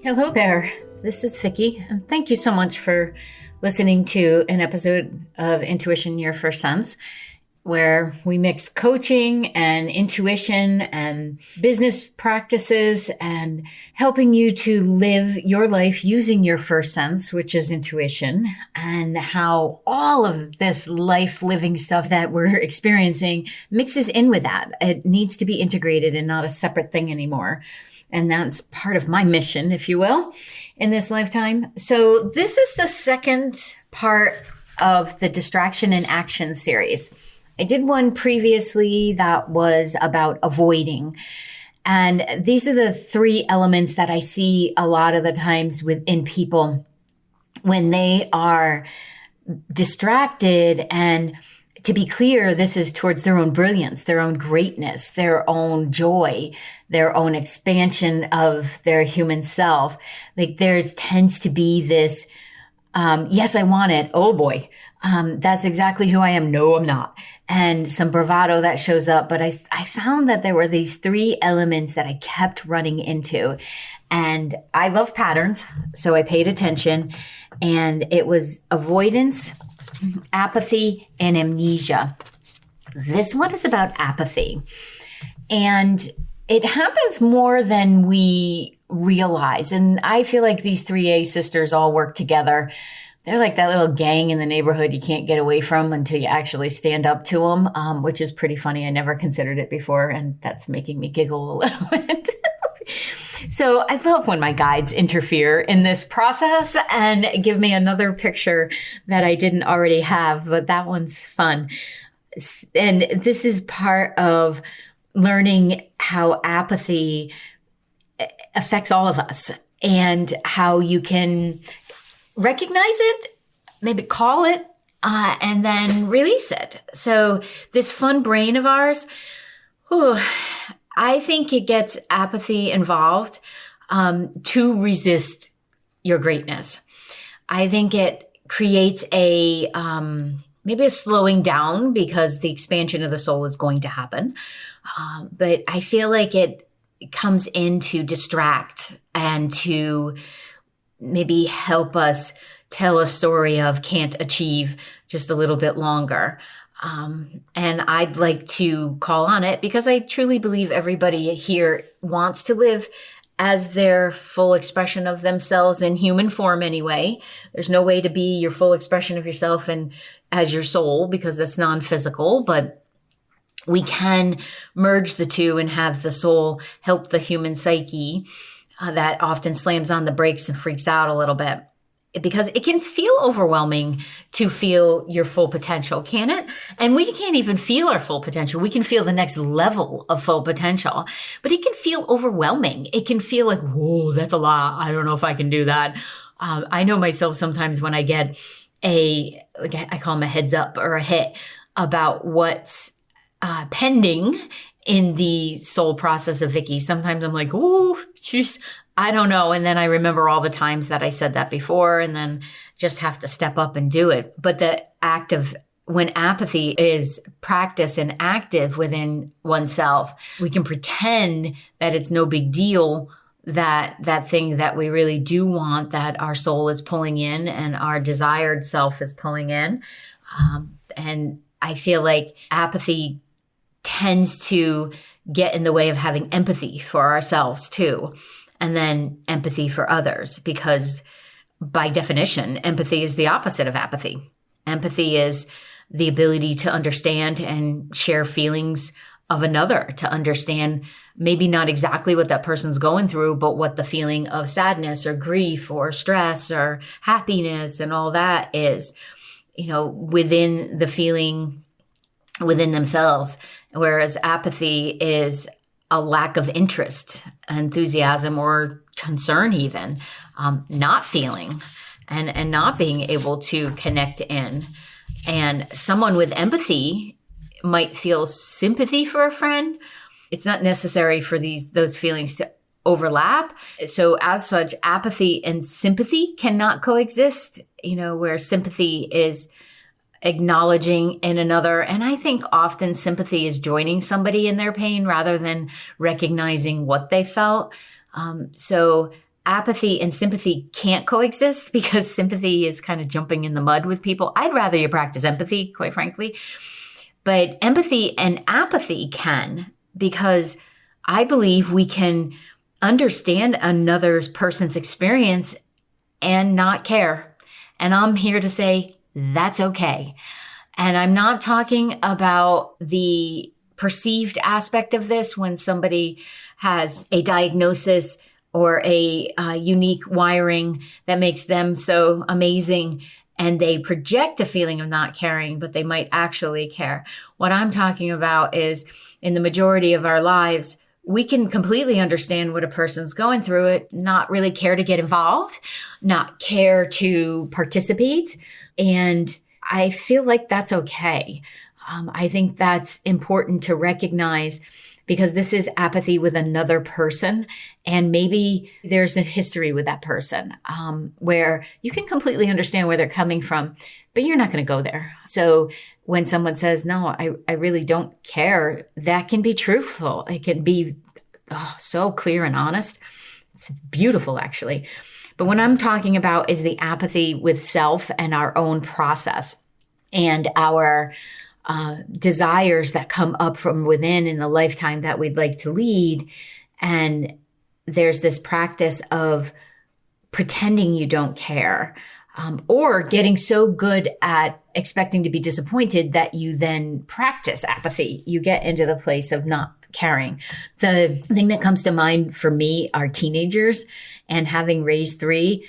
Hello there. This is Vicky, and thank you so much for listening to an episode of Intuition Your First Sense, where we mix coaching and intuition and business practices and helping you to live your life using your first sense, which is intuition, and how all of this life living stuff that we're experiencing mixes in with that. It needs to be integrated and not a separate thing anymore. And that's part of my mission, if you will, in this lifetime. So this is the second part of the Distraction and Action series. I did one previously that was about avoiding. And these are the three elements that I see a lot of the times within people when they are distracted. And to be clear, this is towards their own brilliance, their own greatness, their own joy, their own expansion of their human self. Like there tends to be this, yes, I want it. Oh boy. That's exactly who I am. No, I'm not. And some bravado that shows up. But I found that there were these three elements that I kept running into. And I love patterns. So I paid attention. And it was avoidance, apathy, and amnesia. This one is about apathy. And it happens more than we realize. And I feel like these 3A sisters all work together. They're like that little gang in the neighborhood you can't get away from until you actually stand up to them, which is pretty funny. I never considered it before, and that's making me giggle a little bit. So I love when my guides interfere in this process and give me another picture that I didn't already have, but that one's fun. And this is part of learning how apathy affects all of us and how you can recognize it, maybe call it, and then release it. So this fun brain of ours, I think it gets apathy involved to resist your greatness. I think it creates a maybe a slowing down because the expansion of the soul is going to happen. But I feel like it comes in to distract and to maybe help us tell a story of can't achieve just a little bit longer. And I'd like to call on it because I truly believe everybody here wants to live as their full expression of themselves in human form anyway. There's no way to be your full expression of yourself and as your soul because that's non-physical, but we can merge the two and have the soul help the human psyche that often slams on the brakes and freaks out a little bit. Because it can feel overwhelming to feel your full potential, can it? And we can't even feel our full potential. We can feel the next level of full potential, but it can feel overwhelming. It can feel like, whoa, that's a lot. I don't know if I can do that. I know myself sometimes when I get I call them a heads up or a hit about what's pending in the soul process of Vicky. Sometimes I'm like, oh, jeez, I don't know. And then I remember all the times that I said that before and then just have to step up and do it. But the act of when apathy is practiced and active within oneself, we can pretend that it's no big deal, that thing that we really do want, that our soul is pulling in and our desired self is pulling in. And I feel like apathy tends to get in the way of having empathy for ourselves too. And then empathy for others, because by definition, empathy is the opposite of apathy. Empathy is the ability to understand and share feelings of another, to understand maybe not exactly what that person's going through, but what the feeling of sadness or grief or stress or happiness and all that is, within the feeling within themselves. Whereas apathy is a lack of interest, enthusiasm, or concern even, not feeling and not being able to connect in. And someone with empathy might feel sympathy for a friend. It's not necessary for those feelings to overlap. So as such, apathy and sympathy cannot coexist, where sympathy is acknowledging in another. And I think often sympathy is joining somebody in their pain rather than recognizing what they felt. So apathy and sympathy can't coexist because sympathy is kind of jumping in the mud with people. I'd rather you practice empathy, quite frankly. But empathy and apathy can, because I believe we can understand another person's experience and not care. And I'm here to say that's okay. And I'm not talking about the perceived aspect of this when somebody has a diagnosis or a unique wiring that makes them so amazing and they project a feeling of not caring, but they might actually care. What I'm talking about is in the majority of our lives, we can completely understand what a person's going through it, not really care to get involved, not care to participate. And I feel like that's okay. I think that's important to recognize because this is apathy with another person. And maybe there's a history with that person where you can completely understand where they're coming from, but you're not going to go there. So when someone says, no, I really don't care, that can be truthful. It can be so clear and honest. It's beautiful, actually. But what I'm talking about is the apathy with self and our own process and our desires that come up from within in the lifetime that we'd like to lead. And there's this practice of pretending you don't care, or getting so good at expecting to be disappointed that you then practice apathy. You get into the place of not caring. The thing that comes to mind for me are teenagers, and having raised 3,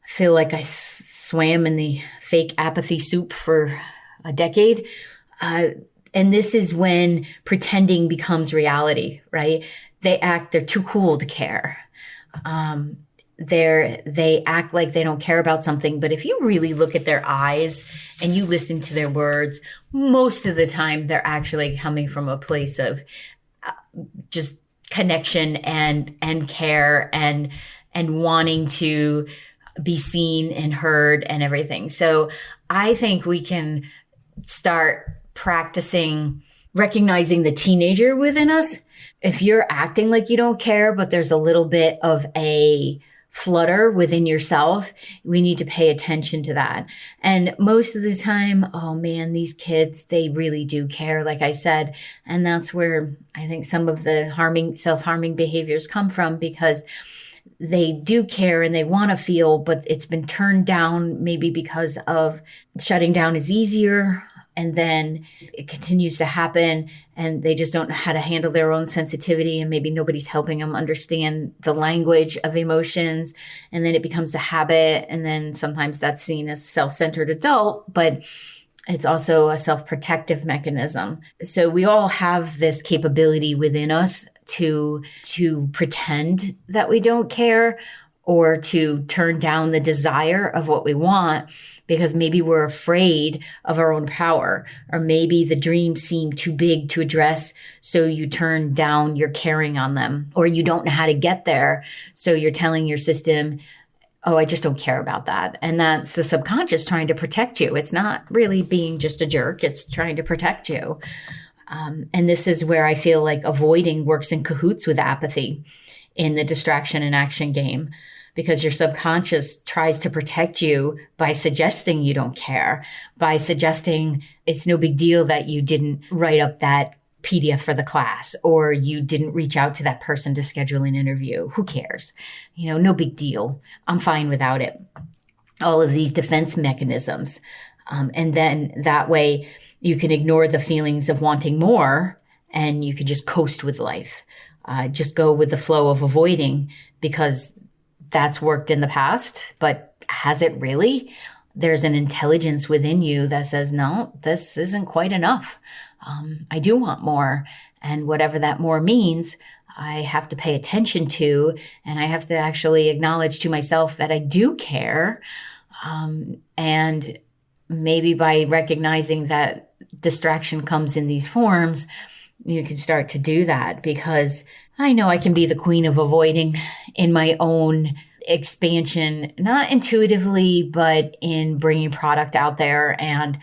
I feel like I swam in the fake apathy soup for a decade. And this is when pretending becomes reality, right? They're too cool to care. They act like they don't care about something, but if you really look at their eyes and you listen to their words, most of the time they're actually coming from a place of just connection and care and wanting to be seen and heard and everything. So I think we can start practicing recognizing the teenager within us. If you're acting like you don't care, but there's a little bit of a flutter within yourself, we need to pay attention to that. And most of the time, oh man, these kids, they really do care, like I said. And that's where I think some of the self-harming behaviors come from, because they do care and they want to feel, but it's been turned down maybe because of shutting down is easier. And then it continues to happen and they just don't know how to handle their own sensitivity. And maybe nobody's helping them understand the language of emotions. And then it becomes a habit. And then sometimes that's seen as self-centered adult, but it's also a self-protective mechanism. So we all have this capability within us to pretend that we don't care, or to turn down the desire of what we want because maybe we're afraid of our own power, or maybe the dreams seem too big to address. So you turn down your caring on them, or you don't know how to get there. So you're telling your system, oh, I just don't care about that. And that's the subconscious trying to protect you. It's not really being just a jerk. It's trying to protect you. And this is where I feel like avoiding works in cahoots with apathy in the distraction and action game, because your subconscious tries to protect you by suggesting you don't care, by suggesting it's no big deal that you didn't write up that PDF for the class, or you didn't reach out to that person to schedule an interview. Who cares? No big deal. I'm fine without it. All of these defense mechanisms. And then that way you can ignore the feelings of wanting more and you can just coast with life. Just go with the flow of avoiding, because that's worked in the past, but has it really? There's an intelligence within you that says, no, this isn't quite enough. I do want more. And whatever that more means, I have to pay attention to, and I have to actually acknowledge to myself that I do care. And maybe by recognizing that distraction comes in these forms, you can start to do that, because I know I can be the queen of avoiding in my own expansion, not intuitively, but in bringing product out there and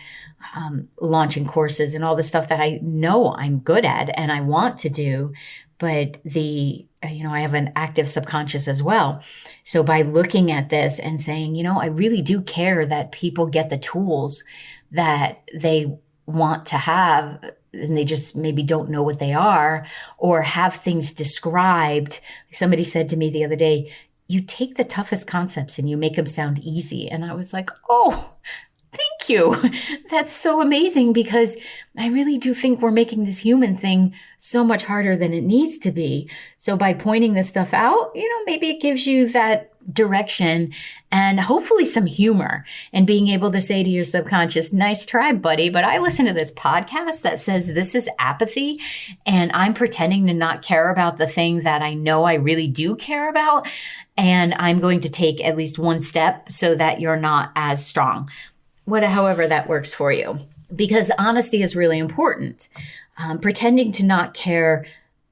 launching courses and all the stuff that I know I'm good at and I want to do. but I have an active subconscious as well. So by looking at this and saying, I really do care that people get the tools that they want to have, and they just maybe don't know what they are, or have things described. Somebody said to me the other day, you take the toughest concepts and you make them sound easy. And I was like, oh, thank you. That's so amazing, because I really do think we're making this human thing so much harder than it needs to be. So by pointing this stuff out, maybe it gives you that direction and hopefully some humor, and being able to say to your subconscious, nice try, buddy, but I listen to this podcast that says this is apathy, and I'm pretending to not care about the thing that I know I really do care about. And I'm going to take at least one step so that you're not as strong. However that works for you, because honesty is really important. Pretending to not care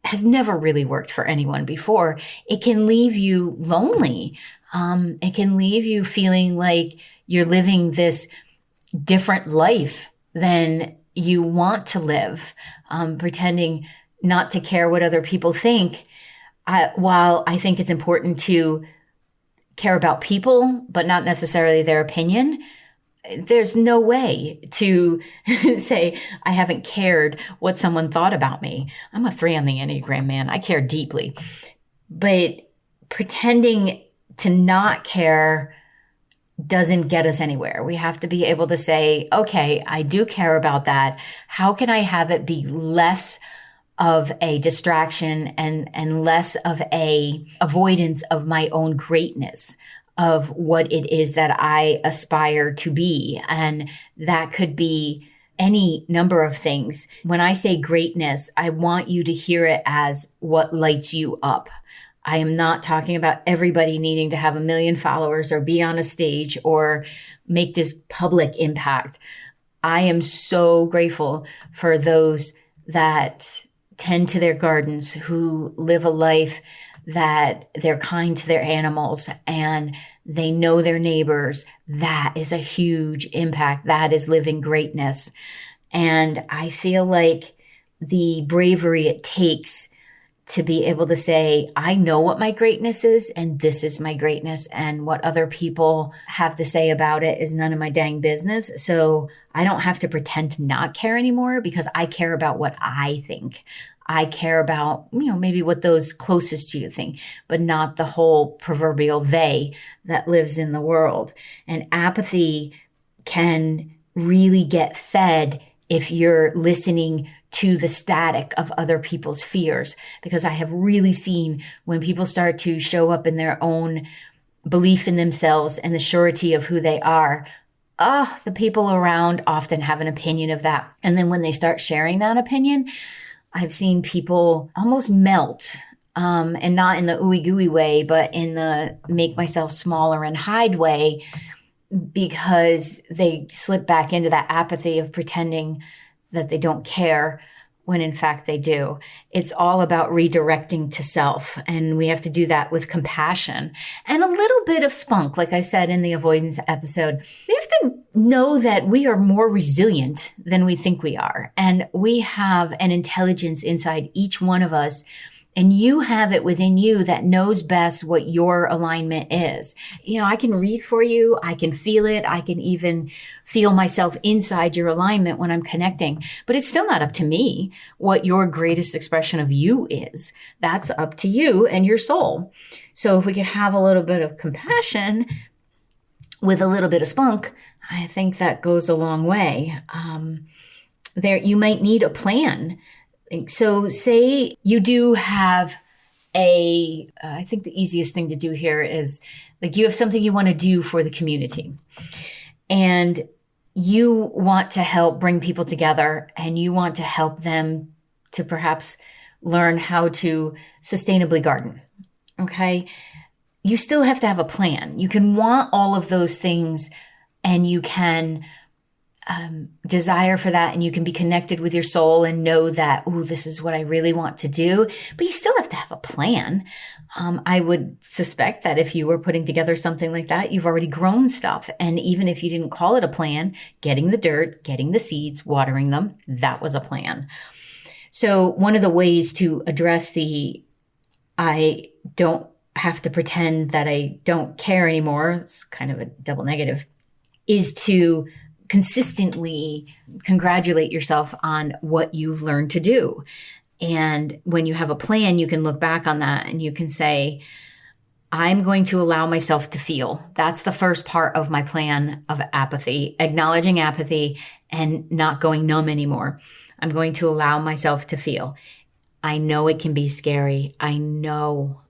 has never really worked for anyone before. It can leave you lonely. It can leave you feeling like you're living this different life than you want to live, pretending not to care what other people think. While I think it's important to care about people, but not necessarily their opinion, there's no way to say, I haven't cared what someone thought about me. I'm a 3 on the Enneagram, man. I care deeply. But pretending to not care doesn't get us anywhere. We have to be able to say, okay, I do care about that. How can I have it be less of a distraction and less of a avoidance of my own greatness, of what it is that I aspire to be? And that could be any number of things. When I say greatness, I want you to hear it as what lights you up. I am not talking about everybody needing to have 1 million followers or be on a stage or make this public impact. I am so grateful for those that tend to their gardens, who live a life that they're kind to their animals and they know their neighbors. That is a huge impact. That is living greatness. And I feel like the bravery it takes to be able to say, I know what my greatness is, and this is my greatness, and what other people have to say about it is none of my dang business. So I don't have to pretend to not care anymore, because I care about what I think. I care about, maybe what those closest to you think, but not the whole proverbial they that lives in the world. And apathy can really get fed if you're listening to the static of other people's fears, because I have really seen when people start to show up in their own belief in themselves and the surety of who they are, the people around often have an opinion of that. And then when they start sharing that opinion, I've seen people almost melt, and not in the ooey gooey way, but in the make myself smaller and hide way, because they slip back into that apathy of pretending that they don't care when in fact they do. It's all about redirecting to self. And we have to do that with compassion and a little bit of spunk. Like I said in the avoidance episode, we have to know that we are more resilient than we think we are. And we have an intelligence inside each one of us. And you have it within you that knows best what your alignment is. I can read for you. I can feel it. I can even feel myself inside your alignment when I'm connecting. But it's still not up to me what your greatest expression of you is. That's up to you and your soul. So if we could have a little bit of compassion with a little bit of spunk, I think that goes a long way. You might need a plan. So say you do have I think the easiest thing to do here is, like, you have something you want to do for the community and you want to help bring people together, and you want to help them to perhaps learn how to sustainably garden. Okay. You still have to have a plan. You can want all of those things, and you can desire for that, and you can be connected with your soul and know that, this is what I really want to do, but you still have to have a plan. I would suspect that if you were putting together something like that, you've already grown stuff. And even if you didn't call it a plan, getting the dirt, getting the seeds, watering them, that was a plan. So one of the ways to address the I don't have to pretend that I don't care anymore, it's kind of a double negative, is to consistently congratulate yourself on what you've learned to do. And when you have a plan, you can look back on that and you can say, I'm going to allow myself to feel. That's the first part of my plan of apathy, acknowledging apathy and not going numb anymore. I'm going to allow myself to feel. I know it can be scary. I know,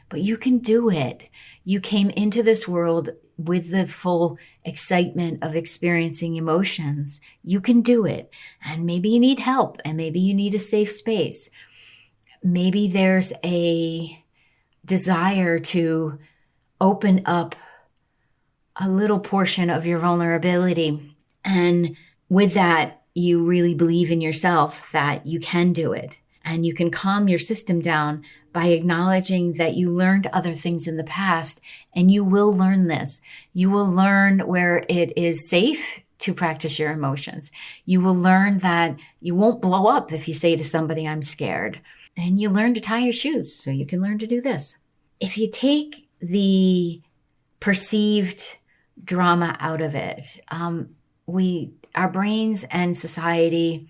but you can do it. You came into this world with the full excitement of experiencing emotions. You can do it. And maybe you need help, and maybe you need a safe space. Maybe there's a desire to open up a little portion of your vulnerability. And with that, you really believe in yourself that you can do it. And you can calm your system down by acknowledging that you learned other things in the past, and you will learn this. You will learn where it is safe to practice your emotions. You will learn that you won't blow up if you say to somebody, I'm scared. And you learn to tie your shoes so you can learn to do this. If you take the perceived drama out of it, our brains and society,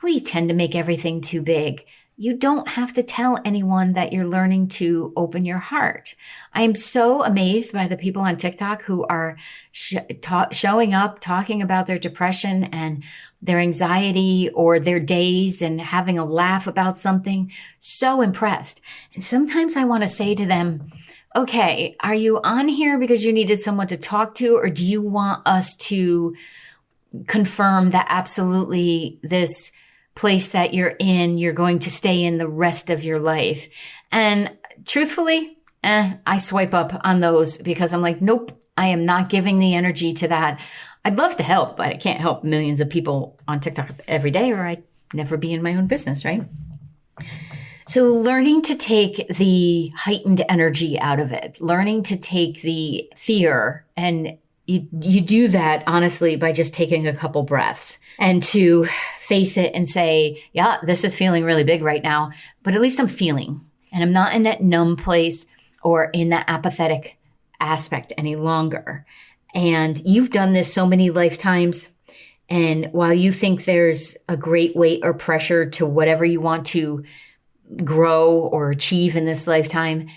we tend to make everything too big. You don't have to tell anyone that you're learning to open your heart. I am so amazed by the people on TikTok who are showing up, talking about their depression and their anxiety or their days and having a laugh about something. So impressed. And sometimes I want to say to them, okay, are you on here because you needed someone to talk to, or do you want us to confirm that absolutely this place that you're in, you're going to stay in the rest of your life? And truthfully, I swipe up on those because I'm like, nope, I am not giving the energy to that. I'd love to help, but I can't help millions of people on TikTok every day, or I'd never be in my own business, right? So learning to take the heightened energy out of it, learning to take the fear, and you do that honestly by just taking a couple breaths and to face it and say, yeah, this is feeling really big right now, but at least I'm feeling, and I'm not in that numb place or in that apathetic aspect any longer. And you've done this so many lifetimes. And while you think there's a great weight or pressure to whatever you want to grow or achieve in this lifetime,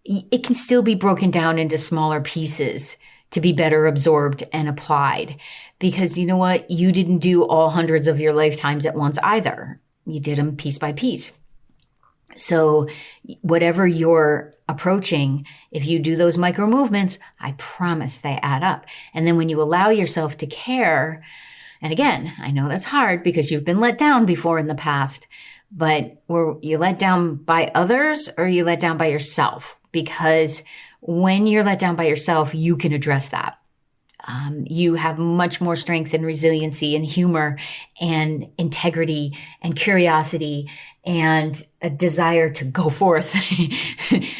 it can still be broken down into smaller pieces to be better absorbed and applied. Because you know what? You didn't do all hundreds of your lifetimes at once either. You did them piece by piece. So whatever you're approaching, if you do those micro movements, I promise they add up. And then when you allow yourself to care, and again, I know that's hard because you've been let down before in the past, but were you let down by others or you let down by yourself? Because when you're let down by yourself, you can address that. You have much more strength and resiliency and humor and integrity and curiosity and a desire to go forth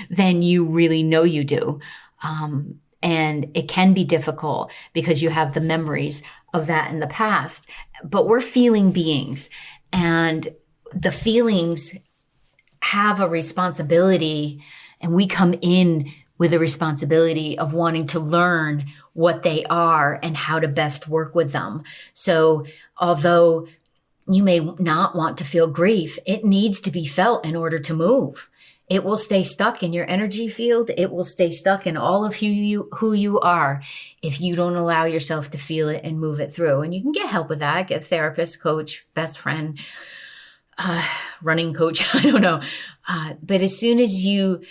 than you really know you do. And it can be difficult because you have the memories of that in the past, but we're feeling beings, and the feelings have a responsibility, and we come in with a responsibility of wanting to learn what they are and how to best work with them. So although you may not want to feel grief, it needs to be felt in order to move. It will stay stuck in your energy field. It will stay stuck in all of who you are if you don't allow yourself to feel it and move it through. And you can get help with that. Get a therapist, coach, best friend, running coach, I don't know. But as soon as you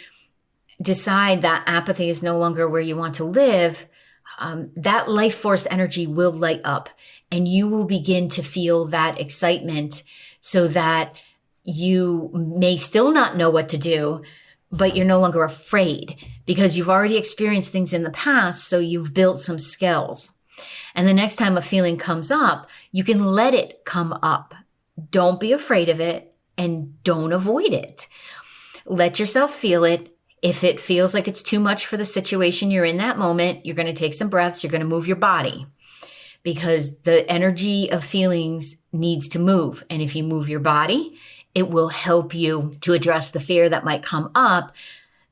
decide that apathy is no longer where you want to live, that life force energy will light up, and you will begin to feel that excitement, so that you may still not know what to do, but you're no longer afraid because you've already experienced things in the past. So you've built some skills. And the next time a feeling comes up, you can let it come up. Don't be afraid of it, and don't avoid it. Let yourself feel it. If it feels like it's too much for the situation you're in that moment, you're going to take some breaths. You're going to move your body. because the energy of feelings needs to move. And if you move your body, it will help you to address the fear that might come up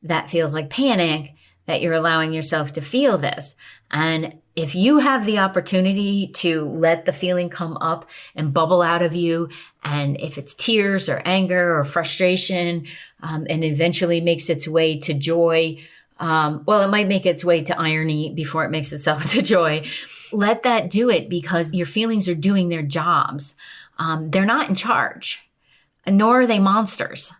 that feels like panic, that you're allowing yourself to feel this. And if you have the opportunity to let the feeling come up and bubble out of you, and if it's tears or anger or frustration, and eventually makes its way to joy, well, it might make its way to irony before it makes itself to joy. Let that do it, because your feelings are doing their jobs. They're not in charge, nor are they monsters.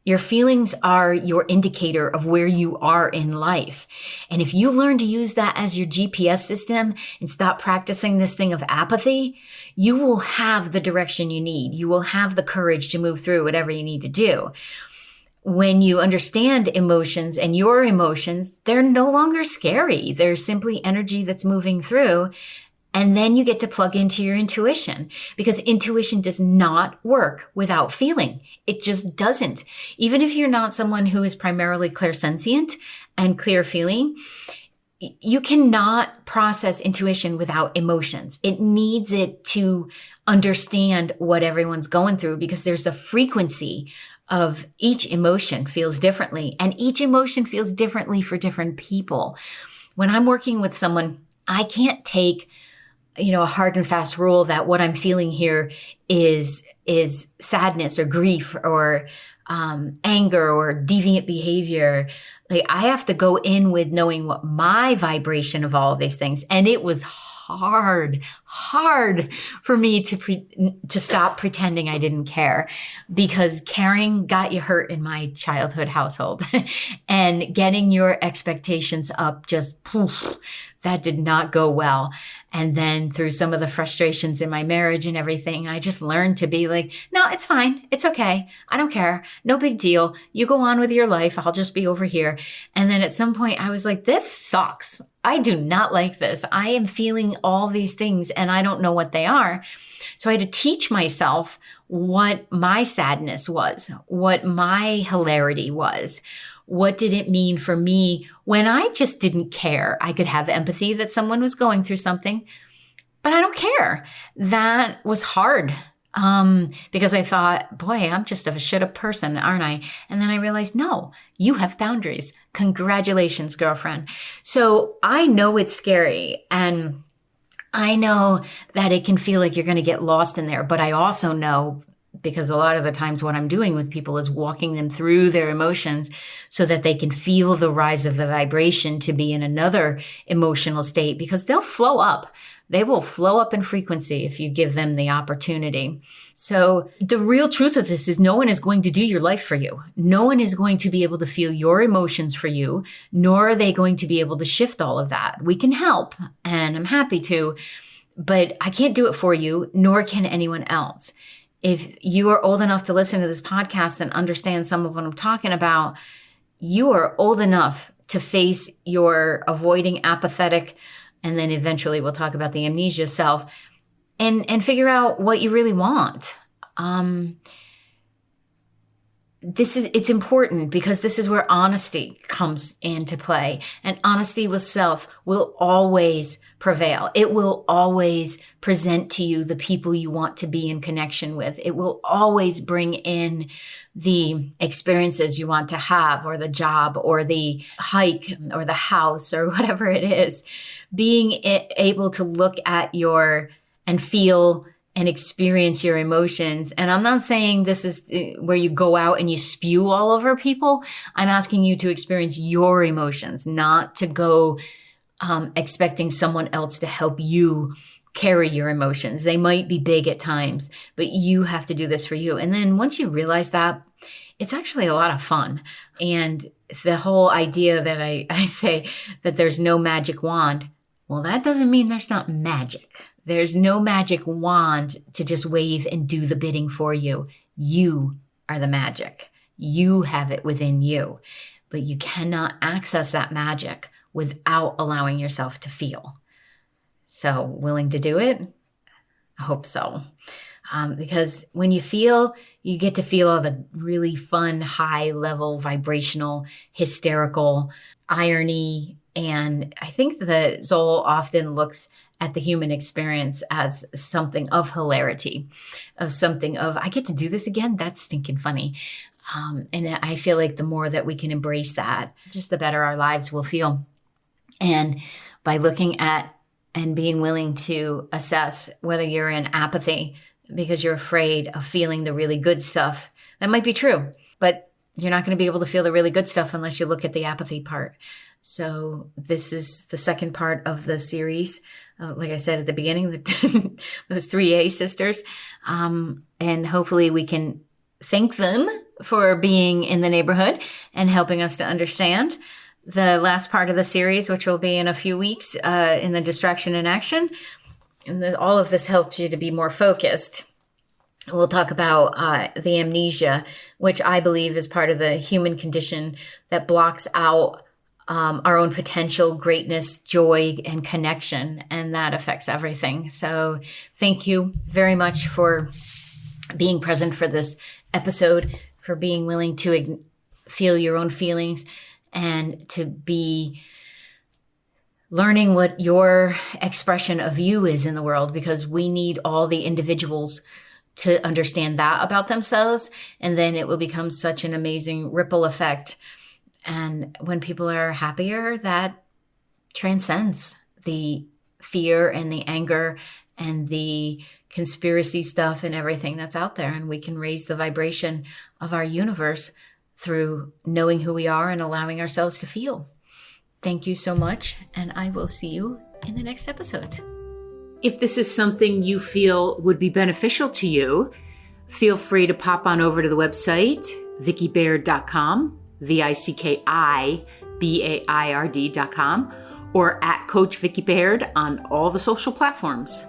Your feelings are your indicator of where you are in life. And if you learn to use that as your GPS system and stop practicing this thing of apathy, you will have the direction you need. You will have the courage to move through whatever you need to do. When you understand emotions and your emotions, they're no longer scary. They're simply energy that's moving through. And then you get to plug into your intuition, because intuition does not work without feeling. It just doesn't. Even if you're not someone who is primarily clairsentient and clear feeling, you cannot process intuition without emotions. It needs it to understand what everyone's going through, because there's a frequency of each emotion feels differently, and each emotion feels differently for different people. When I'm working with someone, I can't take a hard and fast rule that what I'm feeling here is sadness or grief or anger or deviant behavior. Like, I have to go in with knowing what my vibration of all of these things. And it was hard for me to stop pretending I didn't care, because caring got you hurt in my childhood household. And getting your expectations up, just poof, that did not go well. And then through some of the frustrations in my marriage and everything, I just learned to be like, no, it's fine. It's okay. I don't care. No big deal. You go on with your life. I'll just be over here. And then at some point I was like, this sucks. I do not like this. I am feeling all these things and I don't know what they are. So I had to teach myself what my sadness was, what my hilarity was. What did it mean for me when I just didn't care? I could have empathy that someone was going through something, but I don't care. That was hard, because I thought, boy, I'm just a shut up person, aren't I? And then I realized, no, you have boundaries. Congratulations, girlfriend. So I know it's scary, and I know that it can feel like you're going to get lost in there, but I also know, because a lot of the times what I'm doing with people is walking them through their emotions so that they can feel the rise of the vibration to be in another emotional state, because they'll flow up. They will flow up in frequency if you give them the opportunity. So the real truth of this is no one is going to do your life for you. No one is going to be able to feel your emotions for you, nor are they going to be able to shift all of that. We can help, and I'm happy to, but I can't do it for you, nor can anyone else. If you are old enough to listen to this podcast and understand some of what I'm talking about, you are old enough to face your avoiding, apathetic, and then eventually we'll talk about the amnesia self, and figure out what you really want. It's important, because this is where honesty comes into play, and honesty with self will always prevail. It will always present to you the people you want to be in connection with. It will always bring in the experiences you want to have, or the job, or the hike, or the house, or whatever it is. Being able to look at and feel and experience your emotions. And I'm not saying this is where you go out and you spew all over people. I'm asking you to experience your emotions, not to go expecting someone else to help you carry your emotions. They might be big at times, but you have to do this for you. And then once you realize that, it's actually a lot of fun. And the whole idea that I say that there's no magic wand, well, that doesn't mean there's not magic. There's no magic wand to just wave and do the bidding for you. You are the magic. You have it within you, but you cannot access that magic without allowing yourself to feel. So, willing to do it? I hope so. Because when you feel, you get to feel all the really fun, high level, vibrational, hysterical irony. And I think the soul often looks at the human experience as something of hilarity, of something of, I get to do this again? That's stinking funny. And I feel like the more that we can embrace that, just the better our lives will feel. And by looking at and being willing to assess whether you're in apathy because you're afraid of feeling the really good stuff, that might be true, but you're not going to be able to feel the really good stuff unless you look at the apathy part. So this is the second part of the series. Like I said at the beginning, those 3A sisters. And hopefully we can thank them for being in the neighborhood and helping us to understand the last part of the series, which will be in a few weeks, in the distraction and action. And all of this helps you to be more focused. We'll talk about the amnesia, which I believe is part of the human condition that blocks out our own potential, greatness, joy, and connection. And that affects everything. So thank you very much for being present for this episode, for being willing to feel your own feelings and to be learning what your expression of you is in the world, because we need all the individuals to understand that about themselves. And then it will become such an amazing ripple effect. And when people are happier, that transcends the fear and the anger and the conspiracy stuff and everything that's out there. And we can raise the vibration of our universe through knowing who we are and allowing ourselves to feel. Thank you so much. And I will see you in the next episode. If this is something you feel would be beneficial to you, feel free to pop on over to the website, VickiBaird.com, VICKIBAIRD.com, or at Coach Vicki Baird on all the social platforms.